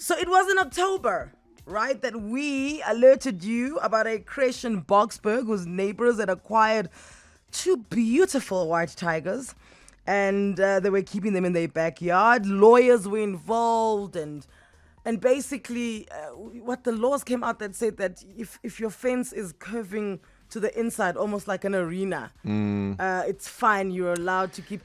So it was in October, right, that we alerted you about a creche in Boksburg whose neighbors had acquired two beautiful white tigers, and they were keeping them in their backyard. Lawyers were involved, and basically, what the laws came out that said that if your fence is curving to the inside, almost like an arena, it's fine. You're allowed to keep.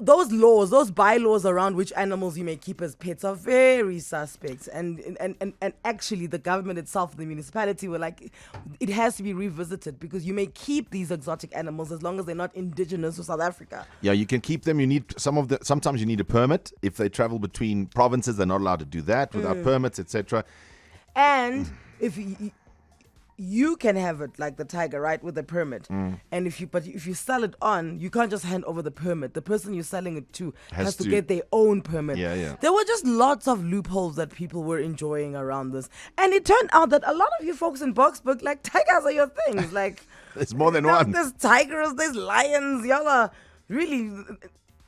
Those laws, those bylaws around which animals you may keep as pets are very suspect. And actually, the government itself, the municipality, were like, it has to be revisited because you may keep these exotic animals as long as they're not indigenous to South Africa. Yeah, you can keep them. You need sometimes you need a permit. If they travel between provinces, they're not allowed to do that without permits, etc. And if you can have it like the tiger, right, with a permit. And if you sell it on, you can't just hand over the permit. The person you're selling it to has to get their own permit. Yeah. There were just lots of loopholes that people were enjoying around this. And it turned out that a lot of you folks in Boksburg, like, tigers are your things. Like, There's more than one. There's tigers, there's lions. Y'all are really...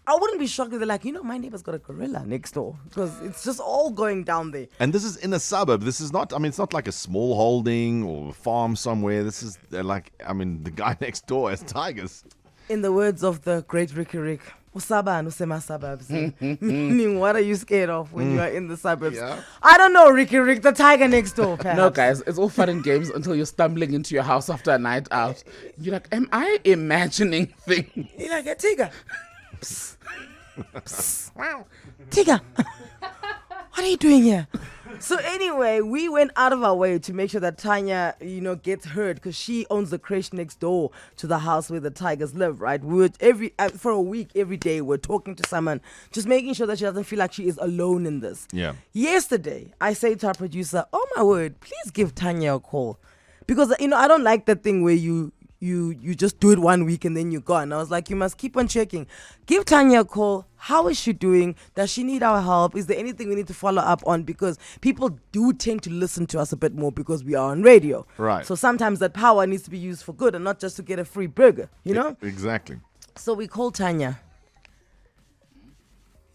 I wouldn't be shocked if they're like, my neighbor's got a gorilla next door, because it's just all going down there. And this is in a suburb. This is not, it's not like a small holding or a farm somewhere. This is the guy next door has tigers. In the words of the great Ricky Rick, usaba usema suburbs. Meaning, what are you scared of when you are in the suburbs? Yeah. I don't know, Ricky Rick, the tiger next door, perhaps. No, guys, it's all fun and games until you're stumbling into your house after a night out. You're like, am I imagining things? You're like, a tiger. Psst. Psst. Tiger, what are you doing here? So anyway, we went out of our way to make sure that Tanya, gets heard, because she owns the creche next door to the house where the tigers live, right? We would for a week, every day, we're talking to someone, just making sure that she doesn't feel like she is alone in this. Yeah. Yesterday, I say to our producer, oh my word, please give Tanya a call. Because, I don't like that thing where you just do it 1 week and then you're gone. I was like, you must keep on checking. Give Tanya a call. How is she doing? Does she need our help? Is there anything we need to follow up on? Because people do tend to listen to us a bit more because we are on radio. Right. So sometimes that power needs to be used for good and not just to get a free burger, Exactly. So we called Tanya.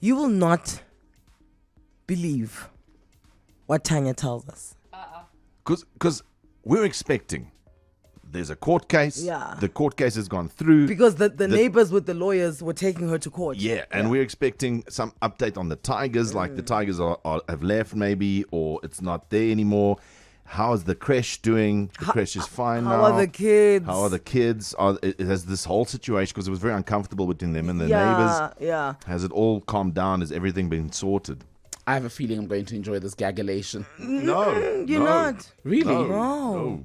You will not believe what Tanya tells us. Because we're expecting. There's a court case. Yeah. The court case has gone through. Because the neighbors with the lawyers were taking her to court. Yeah, and we're expecting some update on the tigers, like the tigers have left maybe, or it's not there anymore. How is the creche doing? The creche is fine now. How are the kids? How are the kids? It has this whole situation, because it was very uncomfortable between them and the neighbors. Yeah. Has it all calmed down? Has everything been sorted? I have a feeling I'm going to enjoy this gagulation. No. You're not. Really? No.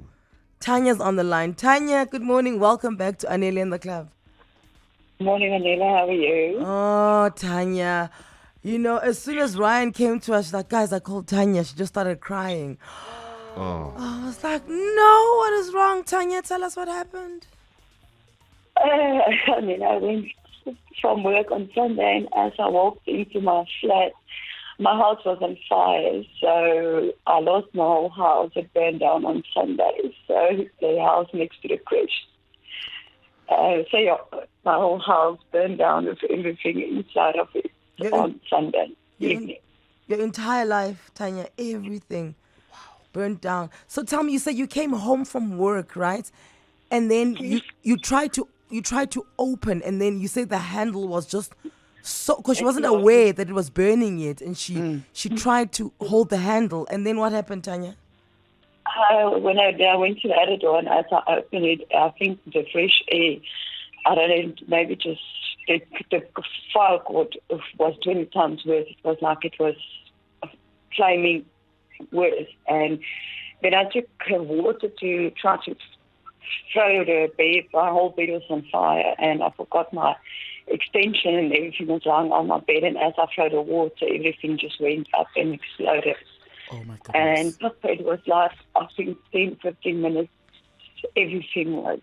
Tanya's on the line. Tanya, good morning. Welcome back to Anele in the Club. Morning, Anele. How are you? Oh, Tanya. As soon as Ryan came to us, she's like, guys, I called Tanya. She just started crying. Oh. I was like, no, what is wrong, Tanya? Tell us what happened. I went from work on Sunday, and as I walked into my flat, my house was on fire, so I lost my whole house. It burned down on Sunday, so the house next to the creche. My whole house burned down with everything inside of it on Sunday evening. Your entire life, Tanya, everything burned down. So tell me, you said you came home from work, right? And then you tried to open, and then you said the handle was just... So, because she wasn't aware that it was burning yet, and she tried to hold the handle, and then what happened, Tanya? When I went to the other door, and as I opened it, I think the fresh air, I don't know, maybe just the fire cord was 20 times worse. It was like it was flaming worse, and then I took water to try to throw the bed. My whole bed was on fire, and I forgot my extension, and everything was lying on my bed, and as I threw the water, everything just went up and exploded. Oh my goodness. And it was like, I think 10, 15 minutes, everything was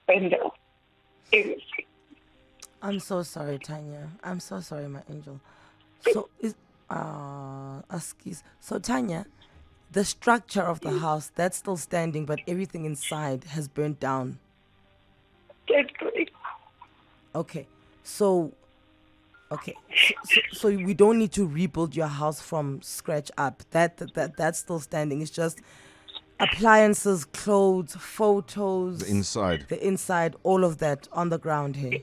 burned off. Everything. I'm so sorry, Tanya. I'm so sorry, my angel. So So Tanya, the structure of the house, that's still standing, but everything inside has burnt down. That's great. Okay. So Okay, so we don't need to rebuild your house from scratch up. That's still standing. It's just appliances, clothes, photos, The inside. all of that on the ground here.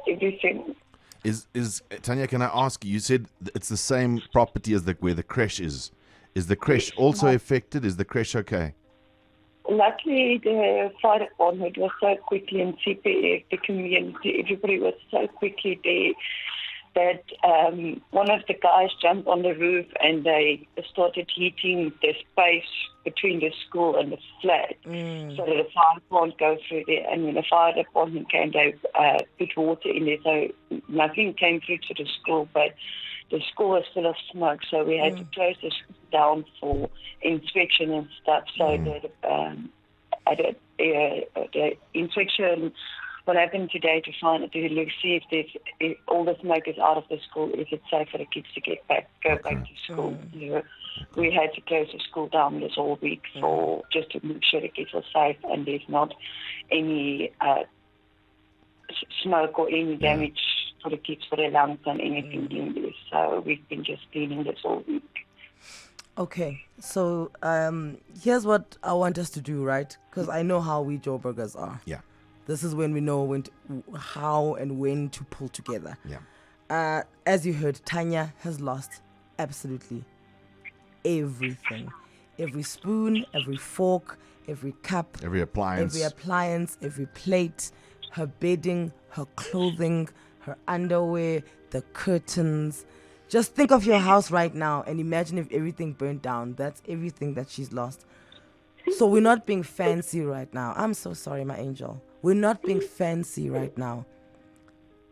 Everything. Is Tanya, can I ask you said it's the same property as where the creche is. Is the creche also affected? Is the creche okay? Luckily, the fire department was so quickly, and CPF, the community, everybody was so quickly there that one of the guys jumped on the roof and they started heating the space between the school and the flat so that the fire can't go through there. And when the fire department came, they put water in there, so nothing came through to the school, but the school was full of smoke, so we had to close the school down for inspection and stuff. So the inspection will happen today to see if all the smoke is out of the school, if it's safe for the kids to go back to school. We had to close the school down this whole week for just to make sure the kids are safe and there's not any smoke or any damage for the kids, for their lungs and anything in there. So we've been just cleaning this all week. Okay, so here's what I want us to do, right? Because I know how we Joburgers are. Yeah. This is when we know how and when to pull together. Yeah. As you heard, Tanya has lost absolutely everything. Every spoon, every fork, every cup, Every appliance, every plate, her bedding, her clothing, her underwear, the curtains. Just think of your house right now and imagine if everything burnt down. That's everything that she's lost. So we're not being fancy right now. I'm so sorry, my angel. We're not being fancy right now.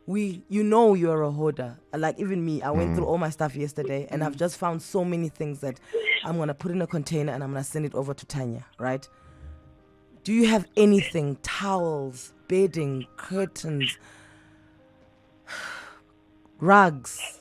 You're a hoarder. Like even me, I went through all my stuff yesterday and I've just found so many things that I'm going to put in a container and I'm going to send it over to Tanya, right? Do you have anything? Towels, bedding, curtains, rugs,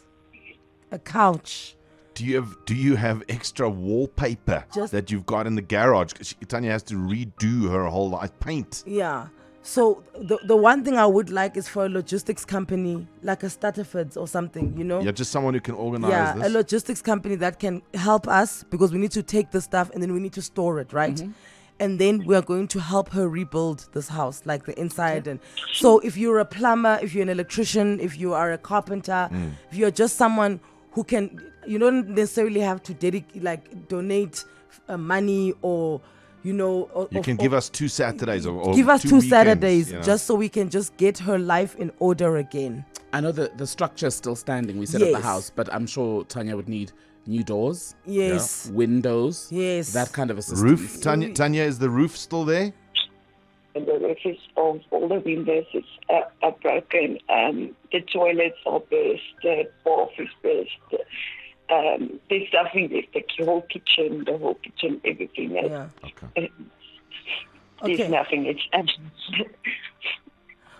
a couch? Do you have extra wallpaper that you've got in the garage? Tanya has to redo her whole life, paint. Yeah. So the one thing I would like is for a logistics company, like a Stutterfords or something, Yeah, just someone who can organize Yeah, this. a logistics company that can help us because we need to take the stuff and then we need to store it, right? And then we are going to help her rebuild this house, like the inside. And so if you're a plumber, if you're an electrician, if you are a carpenter, if you're just someone who can, you don't necessarily have to donate money or, You can give us 2 Saturdays or give us 2 weekends, Saturdays just so we can just get her life in order again. I know the structure is still standing. We set up Yes. the house, but I'm sure Tanya would need new doors, Yes. windows, Yes. that kind of assistance. Roof, Tanya, is the roof still there? And the roof is all the windows are broken. The toilets are burst. The bath is burst. There's nothing left. The whole kitchen, everything. Yeah. Okay. There's Okay. nothing. It's absolutely.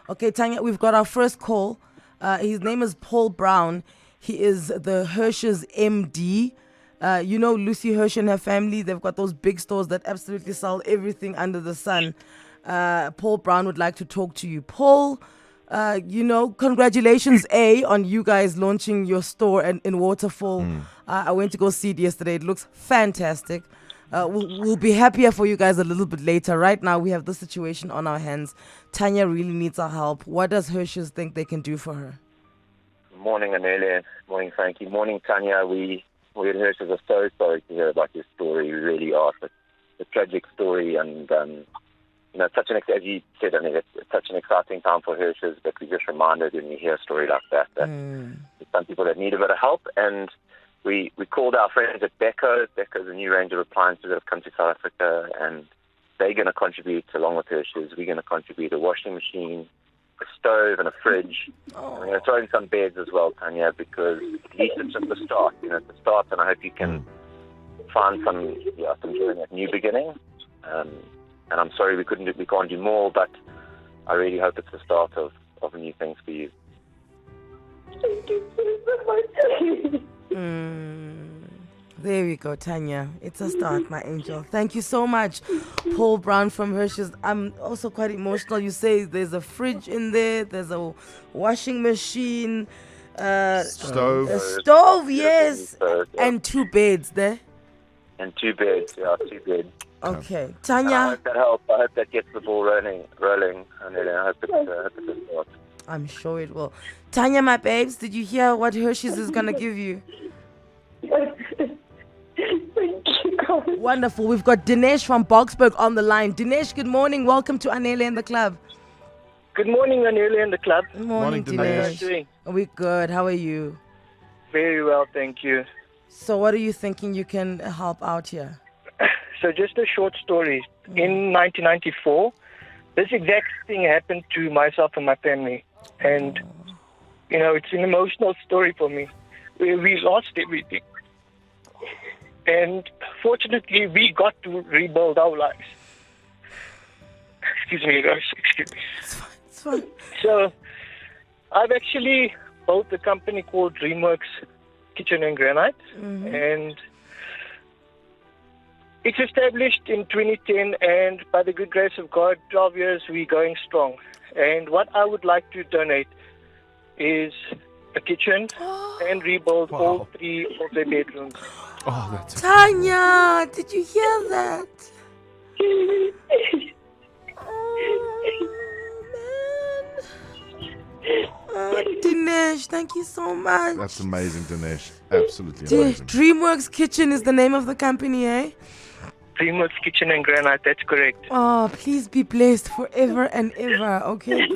Okay, Tanya, we've got our first call. His name is Paul Brown. He is the Hirsch's MD. Lucy Hirsch and her family, they've got those big stores that absolutely sell everything under the sun. Paul Brown would like to talk to you. Paul, congratulations, on you guys launching your store in Waterfall. I went to go see it yesterday. It looks fantastic. We'll be happier for you guys a little bit later. Right now, we have this situation on our hands. Tanya really needs our help. What does Hirsch's think they can do for her? Morning, Anele. Morning, Frankie. Morning, Tanya. We at Hirsch's are so sorry to hear about your story. We really are. It's a tragic story, and such as you said, Anele, it's such an exciting time for Hirsch's. But we just reminded when we hear a story like that there's some people that need a bit of help, and we called our friends at Beko. Beko is a new range of appliances that have come to South Africa, and they're going to contribute along with Hirsch's. We're going to contribute a washing machine, a stove and a fridge. I'm going to throw in some beds as well, Tanya, because at least it's just the start. It's the start, and I hope you can find some joy in that new beginning. And I'm sorry we can't do more, but I really hope it's the start of new things for you. Thank you so much. There we go, Tanya. It's a start, my angel. Thank you so much, Paul Brown from Hershey's. I'm also quite emotional. You say there's a fridge in there, there's a washing machine, Stove. a stove, yes, Stove, yeah. and 2 beds there. And 2 beds, yeah, 2 beds. Okay, I Tanya, hope that helps. I hope that gets the ball rolling. And then I hope it starts. I'm sure it will. Tanya, my babes, did you hear what Hershey's is gonna give you? Thank you, God. Wonderful. We've got Dinesh from Boksburg on the line. Dinesh, good morning. Welcome to Anele and the Club. Good morning, Anele and the club. Good morning, Morning, How are you Dinesh. guys doing? We're good. How are you? Very well, thank you. So, what are you thinking you can help out here? So just a short story. In 1994, this exact thing happened to myself and my family. And, it's an emotional story for me. We lost everything. And fortunately, we got to rebuild our lives. Excuse me, guys. Excuse me. It's fine. So, I've actually built a company called DreamWorks Kitchen and Granite, and it's established in 2010. And by the good grace of God, 12 years we're going strong. And what I would like to donate is a kitchen and rebuild all 3 of their bedrooms. Oh, that's Tanya, did you hear that? Dinesh, thank you so much. That's amazing, Dinesh. Absolutely amazing. DreamWorks Kitchen is the name of the company, eh? DreamWorks Kitchen and Granite, that's correct. Oh, please be blessed forever and ever, okay?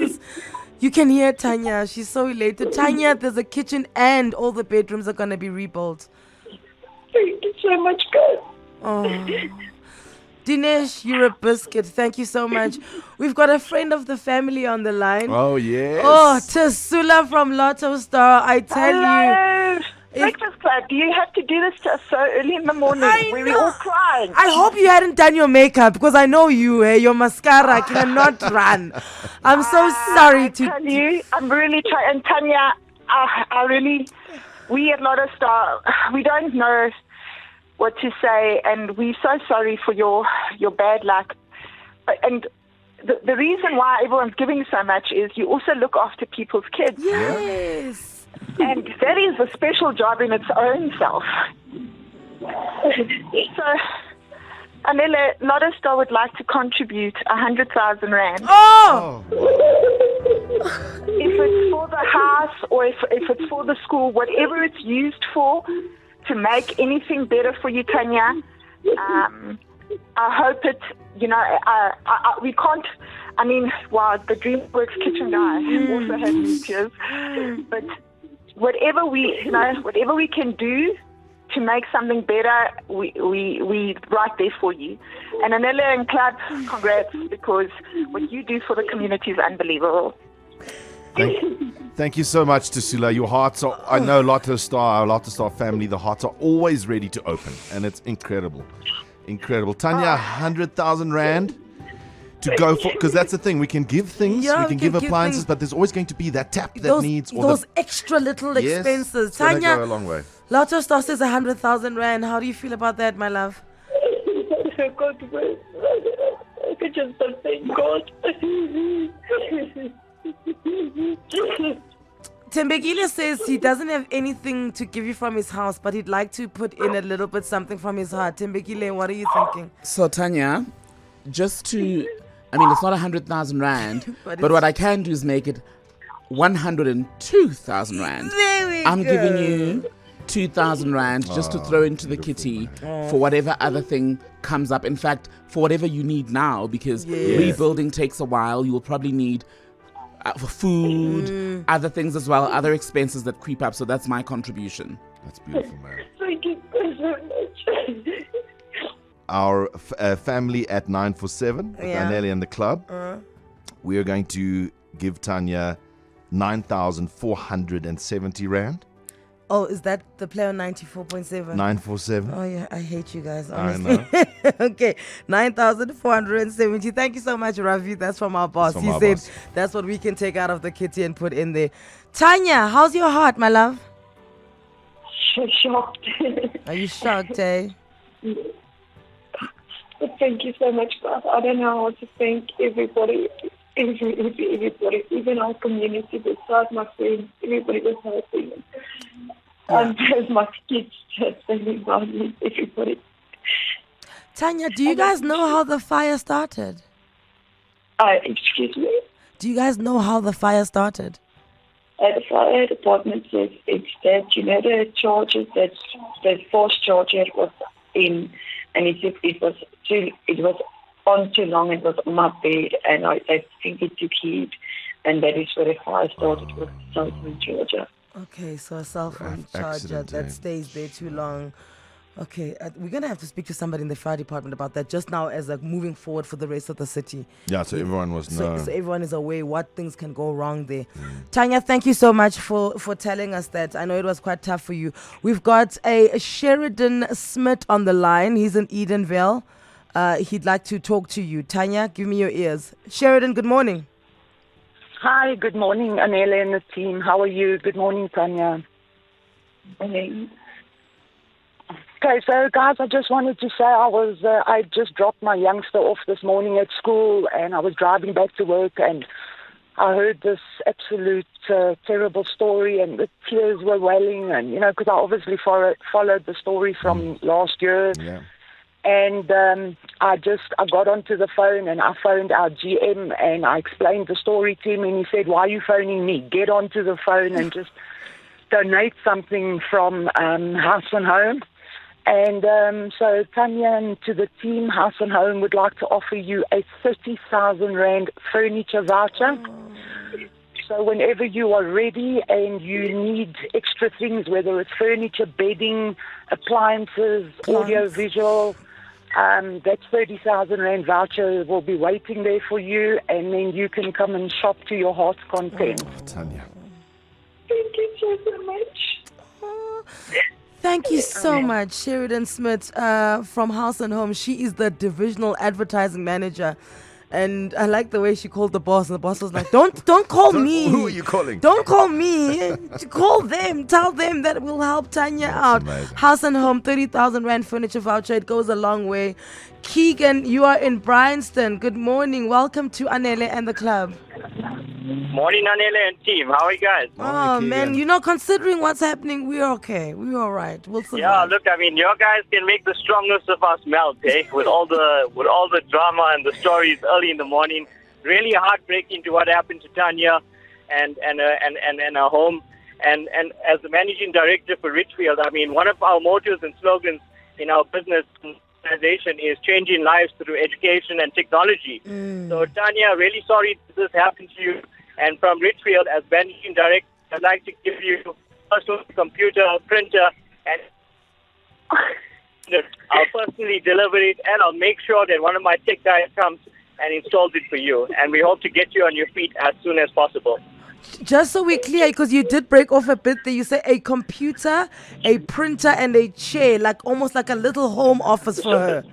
You can hear Tanya. She's so elated. Tanya, there's a kitchen and all the bedrooms are going to be rebuilt. Thank you so much, God. Oh. Dinesh, you're a biscuit. Thank you so much. We've got a friend of the family on the line. Oh, yes. Oh, Tasula from Lotto Star. I tell you. Hello. Breakfast Club, do you have to do this to us so early in the morning? We're all crying. I hope you hadn't done your makeup because I know you, your mascara cannot run. I'm so sorry I to tell you, I'm really trying. And Tanya, we at Lotto Star, we don't know what to say, and we're so sorry for your bad luck. And the reason why everyone's giving so much is you also look after people's kids. Yes. And that is a special job in its own self. So, Anele, Lotto Star would like to contribute 100,000 rand. Oh! If it's for the house or if it's for the school, whatever it's used for, to make anything better for you, Tanya. I hope it, we can't, the DreamWorks Kitchen guy also has new tears. But whatever we can do to make something better, we right there for you. And Anele and Club, congrats, because what you do for the community is unbelievable. Thank you so much, Tasula. Your hearts are, I know Lotto Star, our Lotto Star family, the hearts are always ready to open. And it's incredible. Incredible. Tanya, 100,000 Rand to go for, because that's the thing. We can give things, Yeah, we can give appliances, things. but there's always going to be that tap that Those, needs. Or those the, extra little yes, expenses. it's gonna Tanya, go a long way. Lotto Star says 100,000 Rand. How do you feel about that, my love? God, I could just thank God. Tembekile says he doesn't have anything to give you from his house, but he'd like to put in a little bit something from his heart. Tembekile, what are you thinking? So, Tanya, just to, it's not 100,000 Rand, But but what I can do is make it 102,000 Rand. There we I'm go. giving you 2,000 Rand just to throw into the kitty for whatever other thing comes up. In fact, for whatever you need now, because rebuilding takes a while. You'll probably need for food, other things as well, other expenses that creep up. So that's my contribution. That's beautiful, man. Thank you so much. Our family at 947 with Yeah. Anele and the club, we are going to give Tanya 9,470 Rand. Oh, is that the player 94.7? 947. Oh, yeah, I hate you guys, I honestly. know. Okay, 9,470. Thank you so much, Ravi. That's from our boss. From He our said boss. that's what we can take out of the kitty and put in there. Tanya, how's your heart, my love? shocked. Are you shocked, eh? But thank you so much, guys. I don't know how to thank everybody, everybody, even our community, besides my friends, everybody was helping. And there's my kids standing by me, everybody. Tanya, do you guys know how the fire started? Excuse me? Do you guys know how the fire started? The fire department says it's that, the charges that the force charger was in, and it was on too long, it was on my bed, and I think it took heat, and that is where the fire started with cell phone charger. Okay, so a cell phone charger that stays there too long. Okay, we're going to have to speak to somebody in the fire department about that just now as moving forward for the rest of the city. Yeah, so everyone was so everyone is aware what things can go wrong there. Tanya, thank you so much for telling us that. I know it was quite tough for you. We've got a Sheridan Smith on the line. He's in Edenvale. He'd like to talk to you. Tanya, give me your ears. Sheridan, good morning. Hi, good morning, Anele and the team. How are you? Good morning, Tanya. Okay, so guys, I just wanted to say I just dropped my youngster off this morning at school, and I was driving back to work, and I heard this absolute terrible story, and the tears were welling, and because I obviously followed the story from last year. Yeah. And I got onto the phone, and I phoned our GM, and I explained the story to him, and he said, "Why are you phoning me? Get onto the phone and just donate something from House and Home." And so Tanya and to the team, House and Home would like to offer you a 30,000 Rand furniture voucher. So whenever you are ready and you need extra things, whether it's furniture, bedding, appliances, audio, visual, that 30,000 Rand voucher will be waiting there for you, and then you can come and shop to your heart's content. Tanya. Thank you so much. Thank you so much, Sheridan Smith from House and Home. She is the divisional advertising manager. And I like the way she called the boss. And the boss was like, don't call me. Who are you calling? Don't call me. Call them. Tell them that will help Tanya out. Amazing. House and Home, 30,000 Rand furniture voucher. It goes a long way. Keegan, you are in Bryanston. Good morning. Welcome to Anele and the club. Morning, Anele and team. How are you guys? Oh, man. Considering what's happening, we're okay. We're all right. We'll survive. Yeah, look, your guys can make the strongest of us melt, eh? With all the drama and the stories early in the morning. Really heartbreaking to what happened to Tanya and her home. And as the managing director for Richfield, one of our mottos and slogans in our business organization is changing lives through education and technology. So Tanya, really sorry this happened to you. And from Richfield, as managing director, I'd like to give you a personal computer, printer, and I'll personally deliver it, and I'll make sure that one of my tech guys comes and installs it for you. And we hope to get you on your feet as soon as possible. Just so we're clear, because you did break off a bit there, you say a computer, a printer, and a chair, almost like a little home office for her.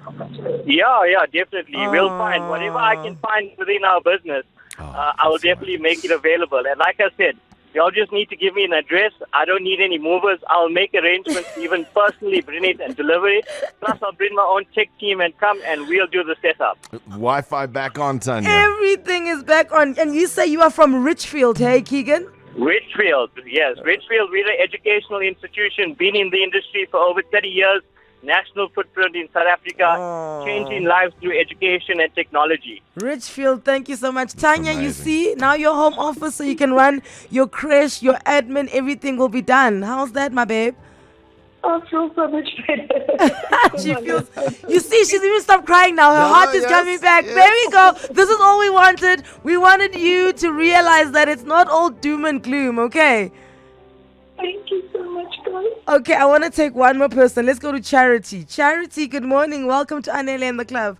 Yeah, definitely. We'll find whatever I can find within our business. I will definitely make it available. And like I said, y'all just need to give me an address. I don't need any movers. I'll make arrangements to even personally bring it and deliver it. Plus, I'll bring my own tech team and come, and we'll do the setup. Wi-Fi back on, Tanya. Everything is back on. And you say you are from Richfield, hey, Keegan? Richfield, yes. Richfield, we're an educational institution, been in the industry for over 30 years. National footprint in South Africa, changing lives through education and technology. Richfield, thank you so much. Tanya, amazing. You see, now your home office so you can run your creche, your admin, everything will be done. How's that, my babe? I feel so much better. She feels, you see, she's even stopped crying now. Her heart is coming back. Yes. There we go. This is all we wanted. We wanted you to realize that it's not all doom and gloom, okay? Thank you so much, guys. Okay, I want to take one more person. Let's go to Charity. Charity, good morning. Welcome to Anele and the club.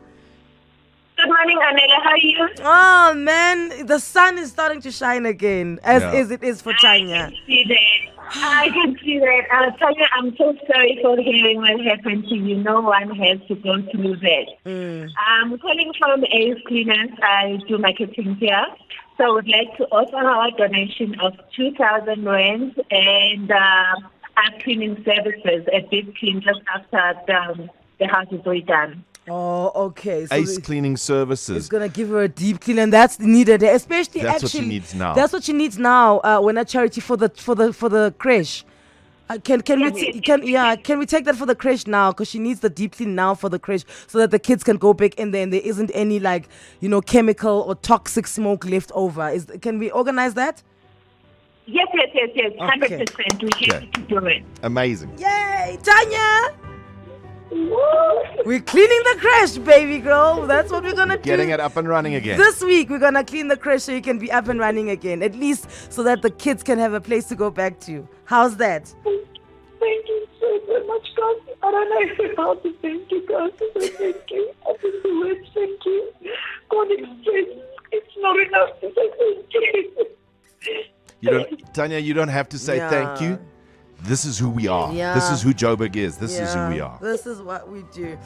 Good morning, Anele. How are you? Oh, man. The sun is starting to shine again, as it is for Tanya. I can see that. Tanya, I'm so sorry for hearing what happened to you. No one has to go through that. I'm calling from Ace Cleaners. I do marketing here. So I would like to offer our donation of 2,000 Rand, and cleaning services, a deep clean just after the house is already done. Oh, okay. So Ace Cleaning Services. it's gonna give her a deep clean, and that's needed, especially That's actually. what she needs now. That's what she needs now. When a charity for the creche. Can we take that for the creche now? Because she needs the deep clean now for the creche, so that the kids can go back in there and there isn't any chemical or toxic smoke left over. Can we organize that? Yes, 100%. We have to do it. Amazing. Yay, Tanya! We're cleaning the creche, baby girl. That's what we're gonna do. Getting it up and running again. This week we're gonna clean the creche so you can be up and running again, at least so that the kids can have a place to go back to. How's that? Thank you so much, God. I don't know how to thank you, God. Thank you. I think the words thank you. God express. It's not enough to say thank you. Tanya, you don't have to say thank you. This is who we are. Yeah. This is who Joburg is. This is who we are. This is what we do.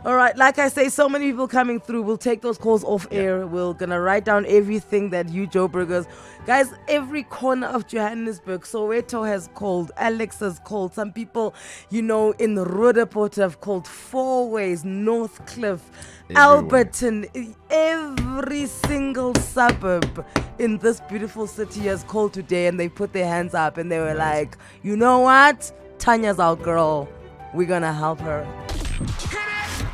All right, like I say, so many people coming through. We'll take those calls off air. We're gonna write down everything that you Joburgers, guys, every corner of Johannesburg. Soweto has called, Alex has called. Some people, in Roodepoort have called. Four Ways, North Cliff, Alberton, every single suburb in this beautiful city has called today, and they put their hands up and they were like, you know what? Tanya's our girl. We're gonna help her.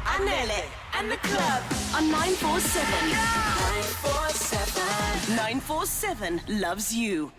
Anele and the club on 947. 947. 947 loves you.